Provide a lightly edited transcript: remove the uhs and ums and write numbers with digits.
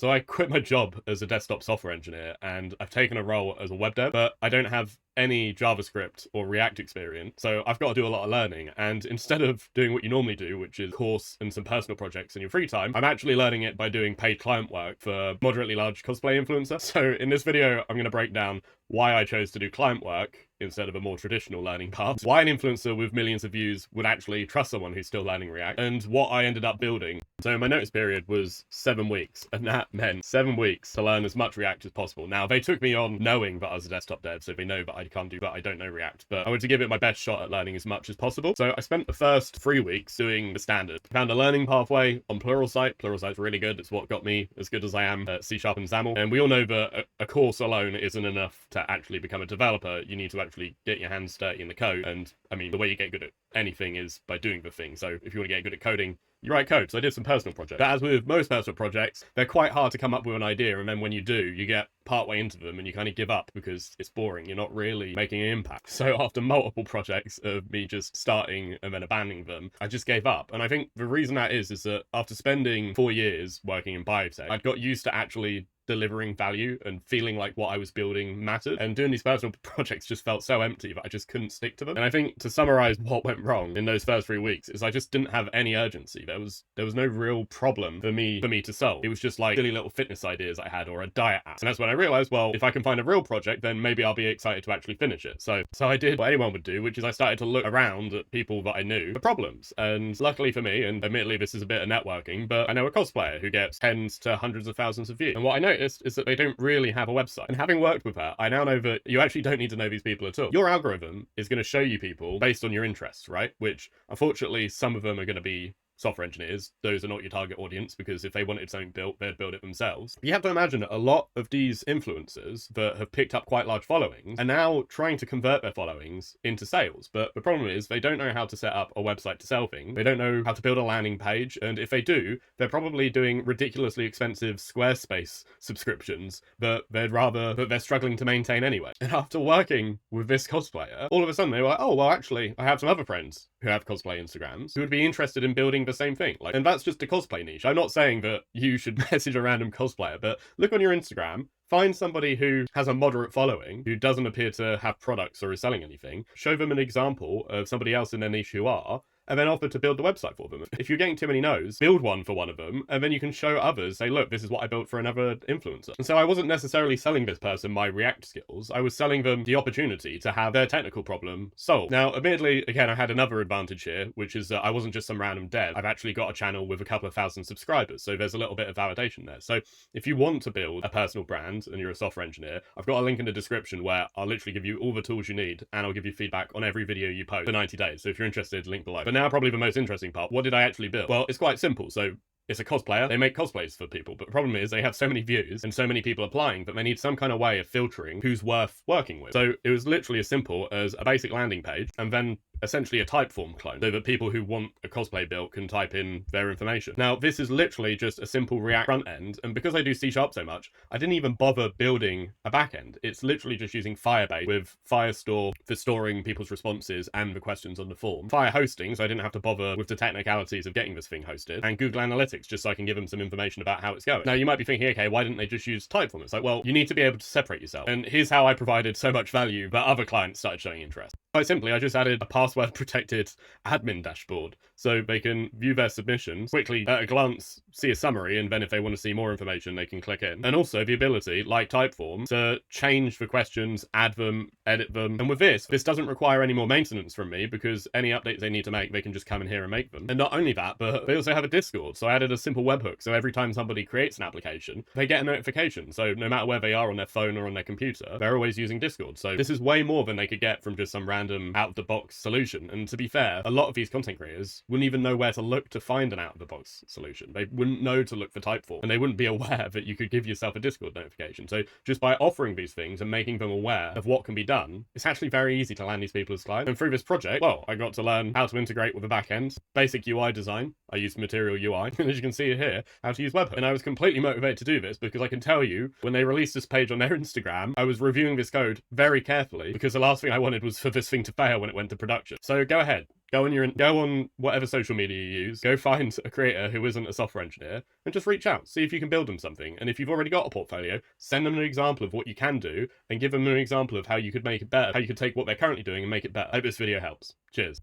So I quit my job as a desktop software engineer and I've taken a role as a web dev, but I don't have any JavaScript or React experience. So I've got to do a lot of learning. And instead of doing what you normally do, which is course and some personal projects in your free time, I'm actually learning it by doing paid client work for moderately large cosplay influencer. So in this video, I'm going to break down why I chose to do client work instead of a more traditional learning path, why an influencer with millions of views would actually trust someone who's still learning React, and what I ended up building. So my notice period was 7 weeks, and that meant 7 weeks to learn as much React as possible. Now, they took me on knowing that I was a desktop dev, so they know that I can't do that, I don't know React, but I wanted to give it my best shot at learning as much as possible. So I spent the first 3 weeks doing the standard. Found a learning pathway on Pluralsight. Pluralsight's really good. It's what got me as good as I am at C# and XAML. And we all know that a course alone isn't enough to actually become a developer. You need to actually get your hands dirty in the code. And I mean, the way you get good at anything is by doing the thing. So if you want to get good at coding, you write code. So I did some personal projects. But as with most personal projects, they're quite hard to come up with an idea. And then when you do, you get partway into them and you kind of give up because it's boring. You're not really making an impact. So after multiple projects of me just starting and then abandoning them, I just gave up. And I think the reason that is that after spending 4 years working in biotech, I'd got used to actually delivering value and feeling like what I was building mattered. And doing these personal projects just felt so empty that I just couldn't stick to them. And I think to summarize what went wrong in those first 3 weeks is I just didn't have any urgency. There was no real problem for me to solve. It was just like silly little fitness ideas I had or a diet app. And that's when I realized, well, if I can find a real project, then maybe I'll be excited to actually finish it. So I did what anyone would do, which is I started to look around at people that I knew for problems. And luckily for me, and admittedly this is a bit of networking, but I know a cosplayer who gets tens to hundreds of thousands of views. And what I noticed is that they don't really have a website. And having worked with her, I now know that you actually don't need to know these people at all. Your algorithm is going to show you people based on your interests, right? Which unfortunately, some of them are going to be software engineers. Those are not your target audience because if they wanted something built, they'd build it themselves. You have to imagine a lot of these influencers that have picked up quite large followings are now trying to convert their followings into sales. But the problem is they don't know how to set up a website to sell things. They don't know how to build a landing page. And if they do, they're probably doing ridiculously expensive Squarespace subscriptions that they're struggling to maintain anyway. And after working with this cosplayer, all of a sudden they were like, oh, well, actually, I have some other friends who have cosplay Instagrams who would be interested in building the same thing. And that's just a cosplay niche. I'm not saying that you should message a random cosplayer, but look on your Instagram, find somebody who has a moderate following, who doesn't appear to have products or is selling anything, show them an example of somebody else in their niche who are, and then offer to build the website for them. If you're getting too many no's, build one for one of them, and then you can show others, say, look, this is what I built for another influencer. And so I wasn't necessarily selling this person my React skills, I was selling them the opportunity to have their technical problem solved. Now, admittedly, again, I had another advantage here, which is that I wasn't just some random dev. I've actually got a channel with a couple of thousand subscribers, so there's a little bit of validation there. So if you want to build a personal brand and you're a software engineer, I've got a link in the description where I'll literally give you all the tools you need, and I'll give you feedback on every video you post for 90 days. So if you're interested, link below. But now probably the most interesting part, what did I actually build? Well, it's quite simple. So it's a cosplayer. They make cosplays for people, but the problem is they have so many views and so many people applying that they need some kind of way of filtering who's worth working with. So it was literally as simple as a basic landing page and then essentially a Typeform clone so that people who want a cosplay built can type in their information. Now, this is literally just a simple React front end, and because I do C# so much, I didn't even bother building a back end. It's literally just using Firebase with Firestore for storing people's responses and the questions on the form, Fire hosting, so I didn't have to bother with the technicalities of getting this thing hosted, and Google Analytics, just so I can give them some information about how it's going. Now, you might be thinking, okay, why didn't they just use Typeform? It's like, well, you need to be able to separate yourself. And here's how I provided so much value that other clients started showing interest. Quite simply, I just added a password protected admin dashboard so they can view their submissions, quickly at a glance see a summary, and then if they want to see more information they can click in. And also the ability, like Typeform, to change the questions, add them, edit them. And with this doesn't require any more maintenance from me because any updates they need to make, they can just come in here and make them. And not only that, but they also have a Discord. So I added a simple webhook, so every time somebody creates an application, they get a notification. So no matter where they are on their phone or on their computer, they're always using Discord. So this is way more than they could get from just some random out-of-the-box solution. And to be fair, a lot of these content creators wouldn't even know where to look to find an out-of-the-box solution. They wouldn't know to look for Typeform, and they wouldn't be aware that you could give yourself a Discord notification. So just by offering these things and making them aware of what can be done, it's actually very easy to land these people as clients. And through this project, well, I got to learn how to integrate with the backend, basic UI design. I used Material UI, and as you can see here, how to use webhook. And I was completely motivated to do this because I can tell you, when they released this page on their Instagram, I was reviewing this code very carefully because the last thing I wanted was for this first thing to fail when it went to production. So go ahead. Go on whatever social media you use, go find a creator who isn't a software engineer and just reach out, see if you can build them something. And if you've already got a portfolio, send them an example of what you can do and give them an example of how you could make it better, how you could take what they're currently doing and make it better. I hope this video helps. Cheers.